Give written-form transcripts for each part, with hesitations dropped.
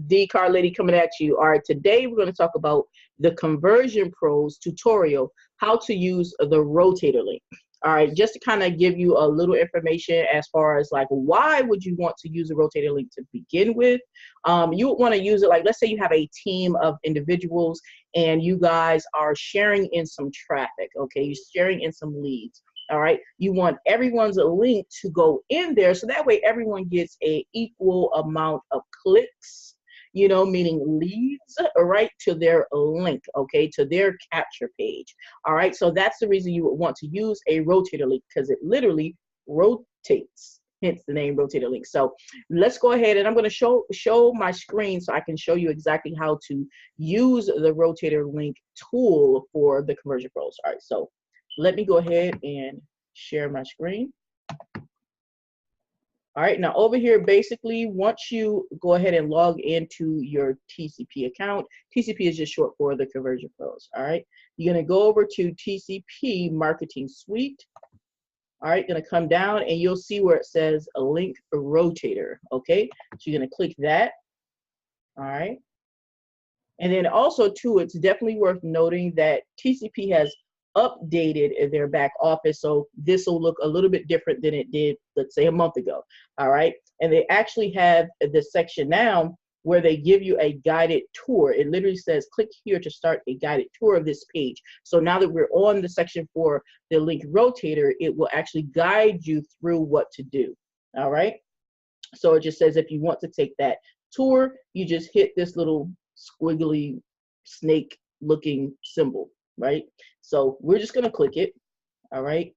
Dee Car Lady coming at you. All right, today we're going to talk about the Conversion Pros tutorial, how to use the rotator link. All right, just to kind of give you a little information as far as like why would you want to use a rotator link to begin with. You would want to use it like, let's say you have a team of individuals and you guys are sharing in some traffic, okay? You're sharing in some leads. All right, you want everyone's link to go in there so that way everyone gets a equal amount of clicks, you know, meaning leads, all right, to their link, okay, to their capture page. All right, so that's the reason you would want to use a rotator link, because it literally rotates, hence the name rotator link. So let's go ahead and I'm going to show my screen so I can show you exactly how to use the rotator link tool for the Conversion Pros. All right, so let me go ahead and share my screen. All right, now over here, basically, once you go ahead and log into your TCP account, TCP is just short for the Conversion Pros. All right, you're gonna go over to TCP Marketing Suite. All right, gonna come down and you'll see where it says a link rotator. Okay, so you're gonna click that. All right, and then also too, it's definitely worth noting that TCP has updated their back office, so this will look a little bit different than it did, let's say, a month ago. All right, and they actually have this section now where they give you a guided tour. It literally says click here to start a guided tour of this page. So now that we're on the section for the link rotator, it will actually guide you through what to do. All right, so it just says if you want to take that tour, you just hit this little squiggly snake looking symbol, right? So we're just going to click it. All right,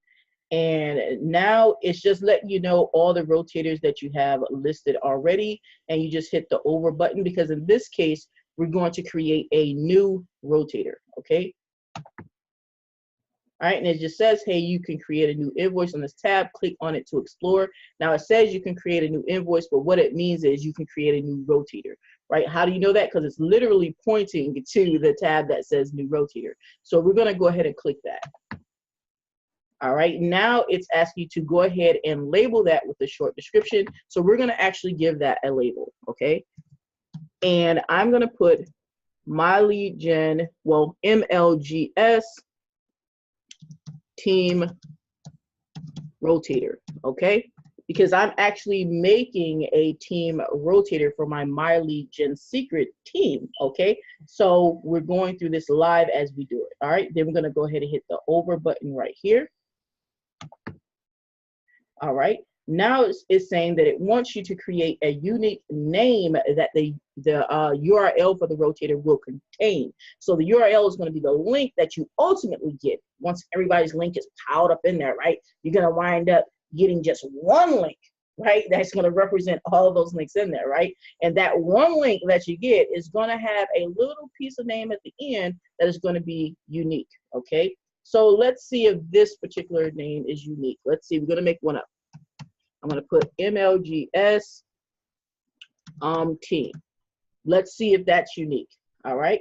and now it's just letting you know all the rotators that you have listed already, and you just hit the over button, because in this case we're going to create a new rotator. Okay, all right, and it just says, hey, you can create a new invoice on this tab. Click on it to explore. Now it says you can create a new invoice, but what it means is you can create a new rotator. Right? How do you know that? Because it's literally pointing to the tab that says new rotator. So we're going to go ahead and click that. All right, now it's asking you to go ahead and label that with a short description. So we're going to actually give that a label, okay? And I'm going to put my lead gen, well, MLGS team rotator, okay? Because I'm actually making a team rotator for my lead gen secret team, okay? So we're going through this live as we do it, all right? Then we're gonna go ahead and hit the over button right here. All right, now it's saying that it wants you to create a unique name that the URL for the rotator will contain. So the URL is gonna be the link that you ultimately get. Once everybody's link is piled up in there, right? You're gonna wind up getting just one link, right? That's going to represent all of those links in there, right? And that one link that you get is going to have a little piece of name at the end that is going to be unique, okay? So let's see if this particular name is unique. Let's see, we're going to make one up. I'm going to put MLGS team. Let's see if that's unique, all right?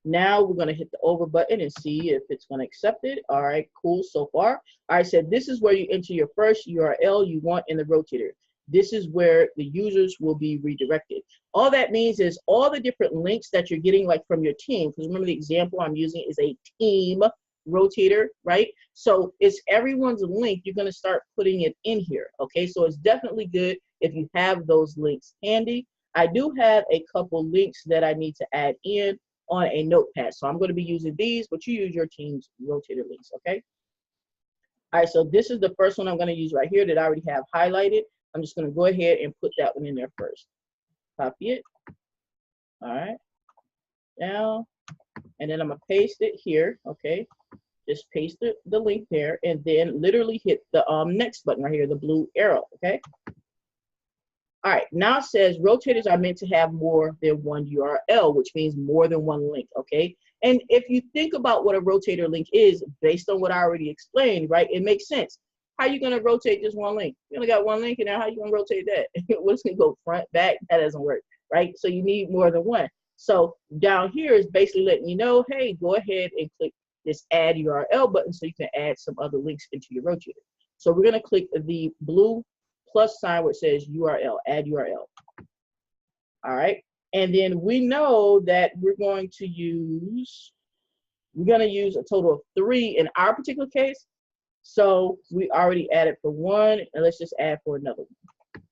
Now we're going to hit the over button and see if it's going to accept it. All right, cool so far. All right, so this is where you enter your first URL you want in the rotator. This is where the users will be redirected. All that means is all the different links that you're getting, like from your team, because remember the example I'm using is a team rotator, right? So it's everyone's link. You're going to start putting it in here, okay? So it's definitely good if you have those links handy. I do have a couple links that I need to add in on a notepad. So I'm going to be using these, but you use your team's rotator links, okay? All right, so this is the first one I'm going to use right here that I already have highlighted. I'm just going to go ahead and put that one in there first. Copy it. All right. Now, and then I'm going to paste it here, okay? Just paste the link there and then literally hit the next button right here, the blue arrow, okay? All right, now it says rotators are meant to have more than one URL, which means more than one link, okay? And if you think about what a rotator link is, based on what I already explained, right, it makes sense. How are you gonna rotate just one link? You only got one link, and now how are you gonna rotate that? What's gonna go front, back? That doesn't work, right? So you need more than one. So down here is basically letting you know, hey, go ahead and click this add URL button so you can add some other links into your rotator. So we're gonna click the blue plus sign where it says URL, add URL. All right, And then we know that we're going to use a total of 3 in our particular case. So we already added for 1, and let's just add for another one.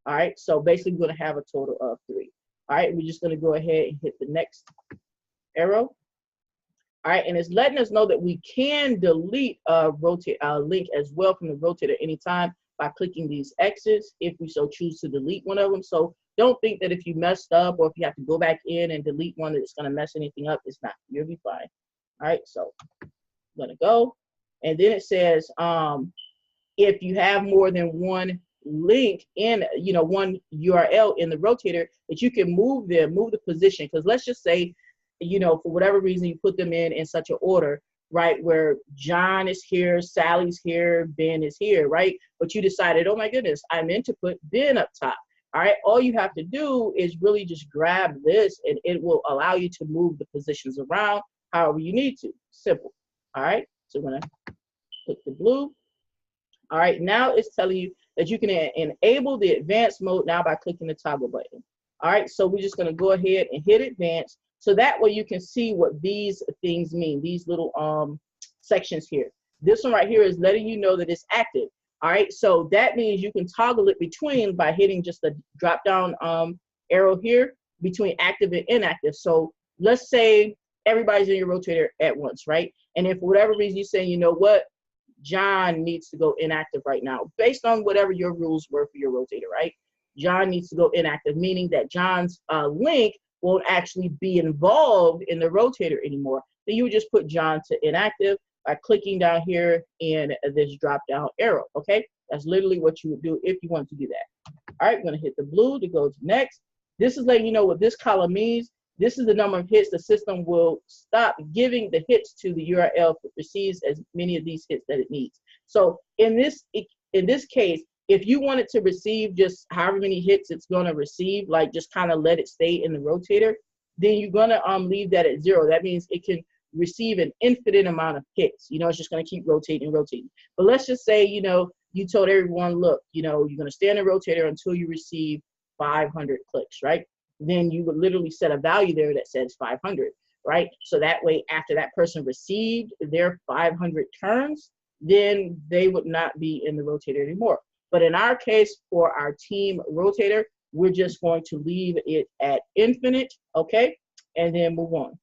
All right, so basically we're going to have a total of 3. All right, we're just going to go ahead and hit the next arrow. All right, and it's letting us know that we can delete a link as well from the rotator anytime by clicking these X's if we so choose to delete one of them. So don't think that if you messed up or if you have to go back in and delete one that it's going to mess anything up. It's not. You'll be fine. All right, so I'm going to go. And then it says if you have more than one link in, one URL in the rotator, that you can move the position. Because let's just say, for whatever reason, you put them in such an order, right, where John is here, Sally's here, Ben is here, right? But you decided, oh my goodness, I meant to put Ben up top. All right, all you have to do is really just grab this and it will allow you to move the positions around however you need to. Simple. All right, so I'm gonna click the blue. All right, now it's telling you that you can enable the advanced mode now by clicking the toggle button. All right, so we're just gonna go ahead and hit advanced. So that way you can see what these things mean, these little sections here. This one right here is letting you know that it's active. All right, so that means you can toggle it between by hitting just the drop down arrow here between active and inactive. So let's say everybody's in your rotator at once, right? And if for whatever reason you say, you know what, John needs to go inactive right now, based on whatever your rules were for your rotator, right? John needs to go inactive, meaning that John's link won't actually be involved in the rotator anymore. Then you would just put John to inactive by clicking down here in this drop down arrow, okay? That's literally what you would do if you want to do that. All right, we're gonna hit the blue to go to next. This is letting you know what this column means. This is the number of hits the system will stop giving the hits to the URL if it receives as many of these hits that it needs. So in this case, if you want it to receive just however many hits it's going to receive, like just kind of let it stay in the rotator, then you're going to leave that at 0. That means it can receive an infinite amount of hits. It's just going to keep rotating. But let's just say, you told everyone, look, you're going to stay in the rotator until you receive 500 clicks, right? Then you would literally set a value there that says 500, right? So that way, after that person received their 500 turns, then they would not be in the rotator anymore. But in our case, for our team rotator, we're just going to leave it at infinite, okay? And then move on.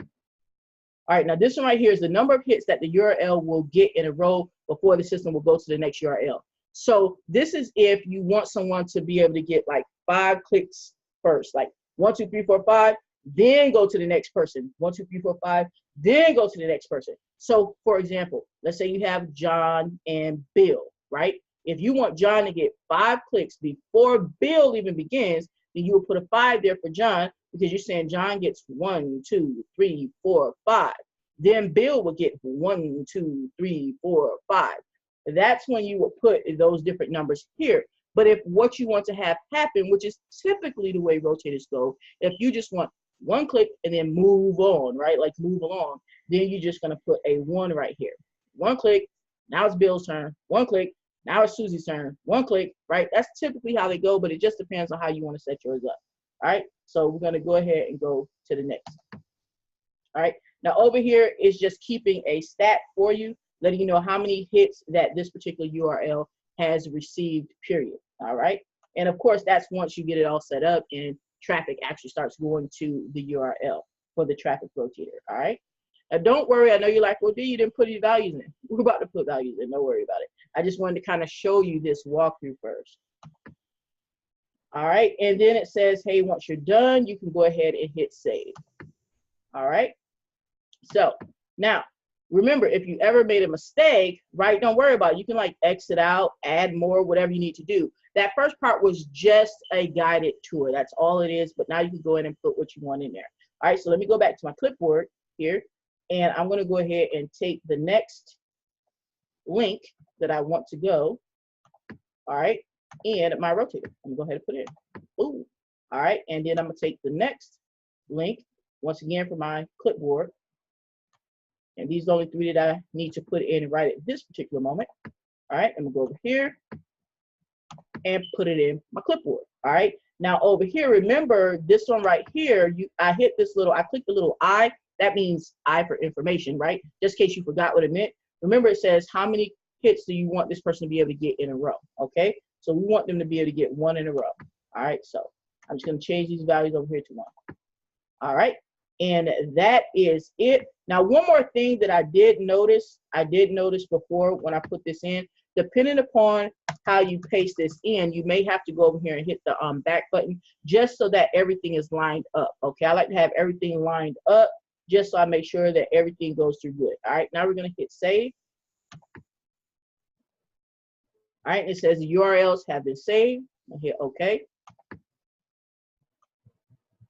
All right, now this one right here is the number of hits that the URL will get in a row before the system will go to the next URL. So this is if you want someone to be able to get like 5 clicks first, like 1, 2, 3, 4, 5, then go to the next person. 1, 2, 3, 4, 5, then go to the next person. So for example, let's say you have John and Bill, right? If you want John to get 5 clicks before Bill even begins, then you will put a 5 there for John because you're saying John gets 1, 2, 3, 4, 5. Then Bill will get 1, 2, 3, 4, 5. That's when you will put those different numbers here. But if what you want to have happen, which is typically the way rotators go, if you just want 1 click and then move on, right? Like move along, then you're just going to put a 1 right here. 1 click, now it's Bill's turn. 1 click, now it's Susie's turn. 1 click, right? That's typically how they go, but it just depends on how you want to set yours up. All right, so we're going to go ahead and go to the next. All right, now over here is just keeping a stat for you, letting you know how many hits that this particular URL has received, period. All right, and of course, that's once you get it all set up and traffic actually starts going to the URL for the traffic rotator. All right. Now, don't worry. I know you're like, well, Dee, you didn't put any values in. We're about to put values in. Don't worry about it. I just wanted to kind of show you this walkthrough first. All right. And then it says, hey, once you're done, you can go ahead and hit save. All right. So now, remember, if you ever made a mistake, right, don't worry about it. You can like exit out, add more, whatever you need to do. That first part was just a guided tour. That's all it is. But now you can go in and put what you want in there. All right. So let me go back to my clipboard here. And I'm going to go ahead and take the next link that I want to go, all right, and my rotator. I'm going to go ahead and put it in. Ooh. All right, and then I'm going to take the next link, once again, for my clipboard. And these are the only 3 that I need to put in right at this particular moment. All right, I'm going to go over here and put it in my clipboard. All right, Now over here, remember this one right here, I hit this little, I clicked the little I, that means I for information, right? Just in case you forgot what it meant. Remember it says how many hits do you want this person to be able to get in a row, okay? So we want them to be able to get one in a row. All right, so I'm just gonna change these values over here to 1. All right, and that is it. Now, one more thing that I did notice before when I put this in, depending upon how you paste this in, you may have to go over here and hit the back button just so that everything is lined up, okay? I like to have everything lined up just so I make sure that everything goes through good. All right, now we're gonna hit save. All right, it says the URLs have been saved. I'll hit OK.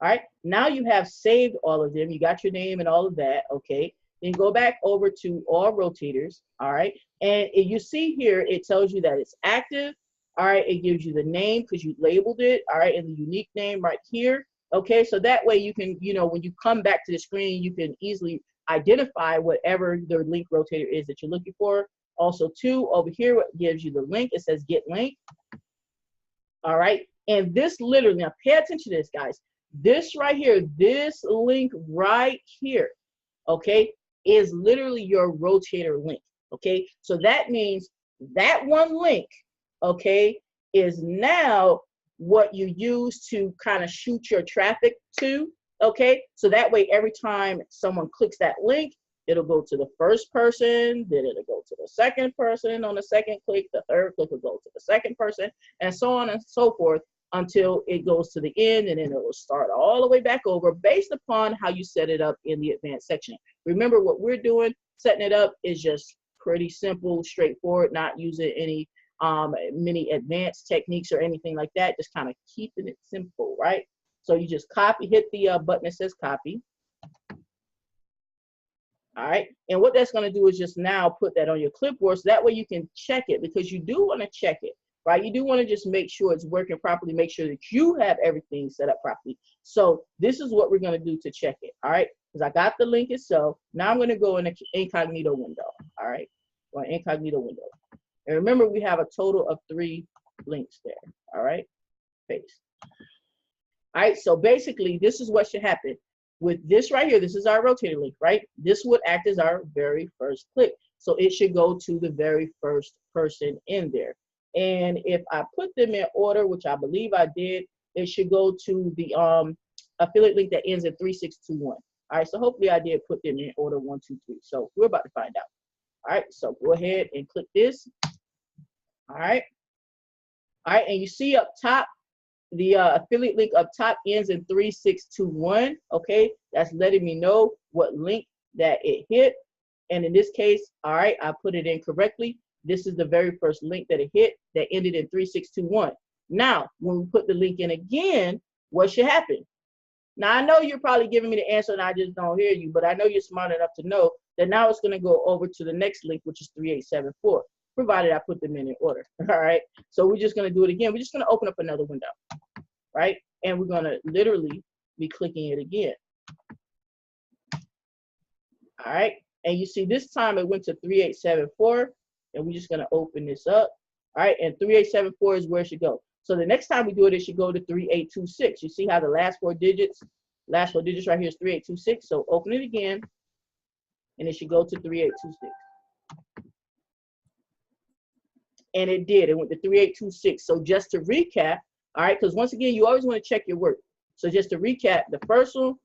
All right, now you have saved all of them. You got your name and all of that, okay? Then go back over to all rotators, all right? And you see here, it tells you that it's active, all right? It gives you the name because you labeled it, all right? And the unique name right here, okay? So that way you can, you know, when you come back to the screen, you can easily identify whatever the link rotator is that you're looking for. Also, too, over here, it gives you the link. It says get link, all right? And this literally, now pay attention to this, guys. This right here, this link right here, okay, is literally your rotator link, okay? So that means that one link, okay, is now what you use to kind of shoot your traffic to, okay? So that way, every time someone clicks that link, it'll go to the first person, then it'll go to the second person on the second click, the third click will go to the second person, and so on and so forth, until it goes to the end, and then it will start all the way back over based upon how you set it up in the advanced section. Remember what we're doing, setting it up is just pretty simple, straightforward, not using any many advanced techniques or anything like that, just kind of keeping it simple, right? So you just copy, hit the button that says copy. All right, and what that's going to do is just now put that on your clipboard so that way you can check it, because you do want to check it. Right, you do want to just make sure it's working properly, make sure that you have everything set up properly. So this is what we're going to do to check it, all right? Because I got the link itself. Now I'm going to go in the incognito window, all right? Go in incognito window. And remember, we have a total of 3 links there, all right? Paste. All right, so basically, this is what should happen. With this right here, this is our rotator link, right? This would act as our very first click. So it should go to the very first person in there. And if I put them in order, which I believe I did, it should go to the affiliate link that ends in 3621. All right, so hopefully I did put them in order 1, 2, 3. So we're about to find out. All right, so go ahead and click this. All right, and you see up top, the affiliate link up top ends in 3621. Okay, that's letting me know what link that it hit. And in this case, all right, I put it in correctly. This is the very first link that it hit that ended in 3621. Now, when we put the link in again, what should happen? Now, I know you're probably giving me the answer and I just don't hear you, but I know you're smart enough to know that now it's going to go over to the next link, which is 3874, provided I put them in order. All right. So we're just going to do it again. We're just going to open up another window, right? And we're going to literally be clicking it again. All right. And you see this time it went to 3874. And we're just going to open this up. All right, and 3874 is where it should go. So the next time we do it, it should go to 3826. You see how the last four digits right here is 3826. So open it again, and it should go to 3826. And it did. It went to 3826. So just to recap, all right, because once again, you always want to check your work. So just to recap, the first one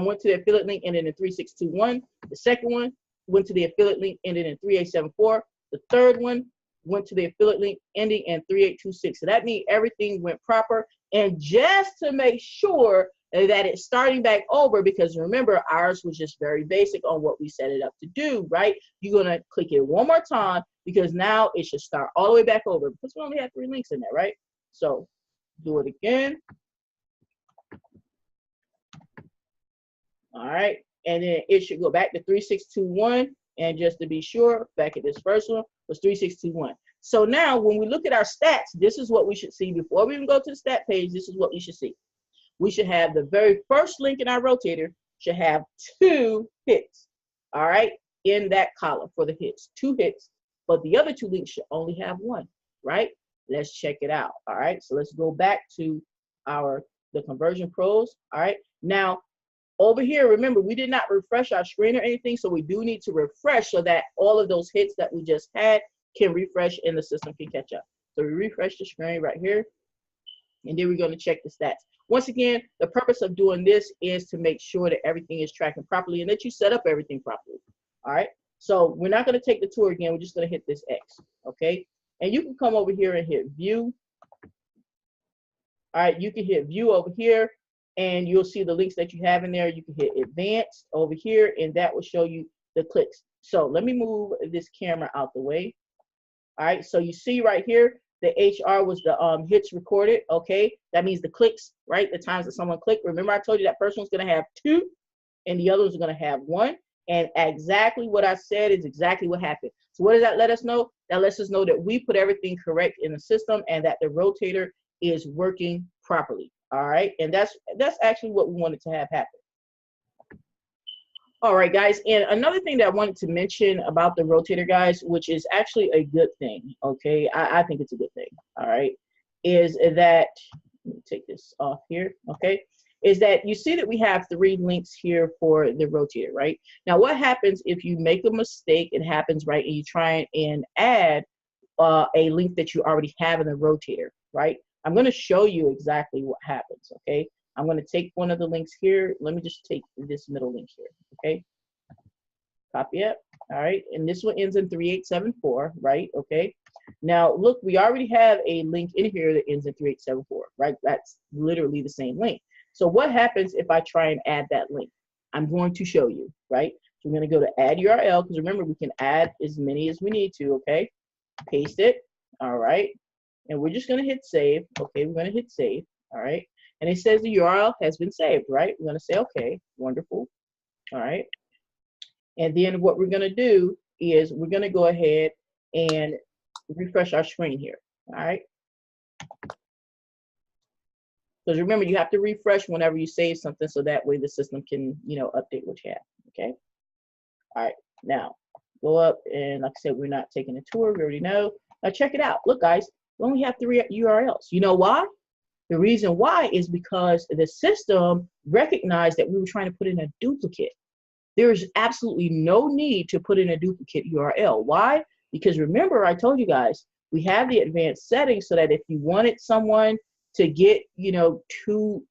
went to the affiliate link ended in 3621. The second one went to the affiliate link ended in 3874. The third one went to the affiliate link ending in 3826. So that means everything went proper. And just to make sure that it's starting back over, because remember, ours was just very basic on what we set it up to do, right? You're going to click it one more time because now it should start all the way back over because we only have 3 links in there, right? So do it again. All right. And then it should go back to 3621. And just to be sure, back at this first one was 3621. So now when we look at our stats, this is what we should see. Before we even go to the stat page, this is what we should see. We should have the very first link in our rotator should have 2 hits, all right, in that column for the hits, 2 hits. But the other 2 links should only have 1, right? Let's check it out, all right? So let's go back to the conversion pros. All right. Now, over here, remember, we did not refresh our screen or anything, so we do need to refresh so that all of those hits that we just had can refresh and the system can catch up. So we refresh the screen right here, and then we're going to check the stats. Once again, the purpose of doing this is to make sure that everything is tracking properly and that you set up everything properly. All right. So we're not going to take the tour again. We're just going to hit this X. Okay. And you can come over here and hit view. All right. You can hit view over here and you'll see the links that you have in there. You can hit advanced over here and that will show you the clicks. So let me move this camera out the way. All right. So you see right here, the HR was the hits recorded. Okay. That means the clicks, right? The times that someone clicked. Remember, I told you that person was going to have 2 and the others are going to have 1. And exactly what I said is exactly what happened. So what does that let us know? That lets us know that we put everything correct in the system and that the rotator is working properly. All right. And that's actually what we wanted to have happen. All right, guys. And another thing that I wanted to mention about the rotator, guys, which is actually a good thing. Okay. I think it's a good thing. All right. Is that, let me take this off here. Okay. Is that you see that we have 3 links here for the rotator, right? Now, what happens if you make a mistake, it happens, right? And you try and add a link that you already have in the rotator, right? I'm going to show you exactly what happens, okay? I'm going to take one of the links here. Let me just take this middle link here, okay? Copy it, all right? And this one ends in 3874, right? Okay. Now, look, we already have a link in here that ends in 3874, right? That's literally the same link. So what happens if I try and add that link? I'm going to show you, right? So I'm going to go to add URL, because remember, we can add as many as we need to, okay? Paste it, all right? And we're just going to hit save, okay? We're going to hit save, all right? And it says the URL has been saved, right? We're going to say, okay, wonderful, all right? And then what we're going to do is we're going to go ahead and refresh our screen here, all right? Because remember, you have to refresh whenever you save something so that way the system can, you know, update what you have, okay? All right, now go up and like I said, we're not taking a tour, we already know. Now check it out. Look, guys, we only have 3 URLs. You know why? The reason why is because the system recognized that we were trying to put in a duplicate. There is absolutely no need to put in a duplicate URL. Why? Because remember, I told you guys, we have the advanced settings so that if you wanted someone to get, you know, two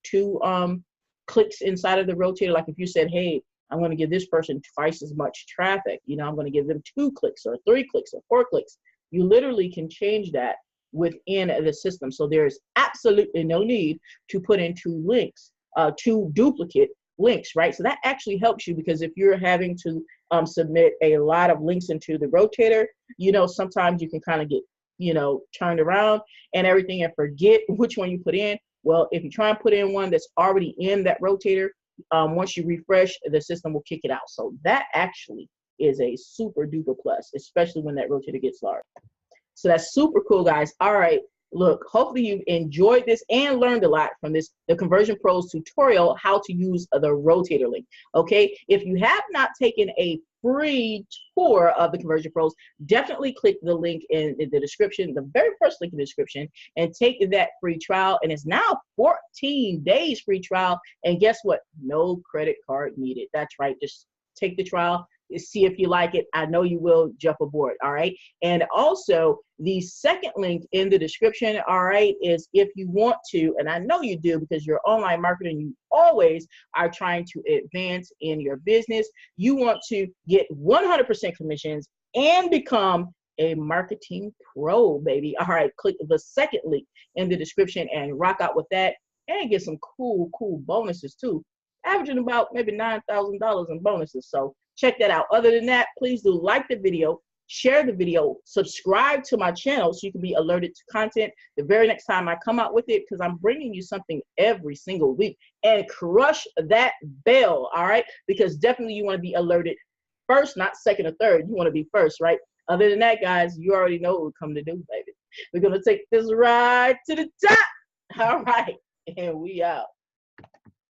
clicks inside of the rotator, like if you said, hey, I'm going to give this person twice as much traffic, you know, I'm going to give them 2 clicks or 3 clicks or 4 clicks. You literally can change that within the system. So there's absolutely no need to put in 2 links, 2 duplicate links, right? So that actually helps you, because if you're having to submit a lot of links into the rotator, you know, sometimes you can kind of get, you know, turned around and everything and forget which one you put in. Well, if you try and put in one that's already in that rotator, once you refresh, the system will kick it out. So that actually is a super duper plus, especially when that rotator gets large. So that's super cool, guys. All right. Look, hopefully you've enjoyed this and learned a lot from this, the Conversion Pros tutorial, how to use the rotator link. Okay. If you have not taken a free tour of the Conversion Pros, definitely click the link in the description, the very first link in the description, and take that free trial. And it's now 14 days free trial. And guess what? No credit card needed. That's right. Just take the trial. See if you like it. I know you will. Jump aboard. All right. And also the second link in the description, all right, is if you want to, and I know you do because you're online marketing, you always are trying to advance in your business. You want to get 100% commissions and become a marketing pro, baby. All right. Click the second link in the description and rock out with that and get some cool bonuses too. Averaging about maybe $9,000 in bonuses. So check that out. Other than that, please do like the video, share the video, subscribe to my channel so you can be alerted to content the very next time I come out with it, because I'm bringing you something every single week. And crush that bell, all right? Because definitely you want to be alerted first, not second or third. You want to be first, right? Other than that, guys, you already know what we're coming to do, baby. We're going to take this ride to the top. All right. And we out.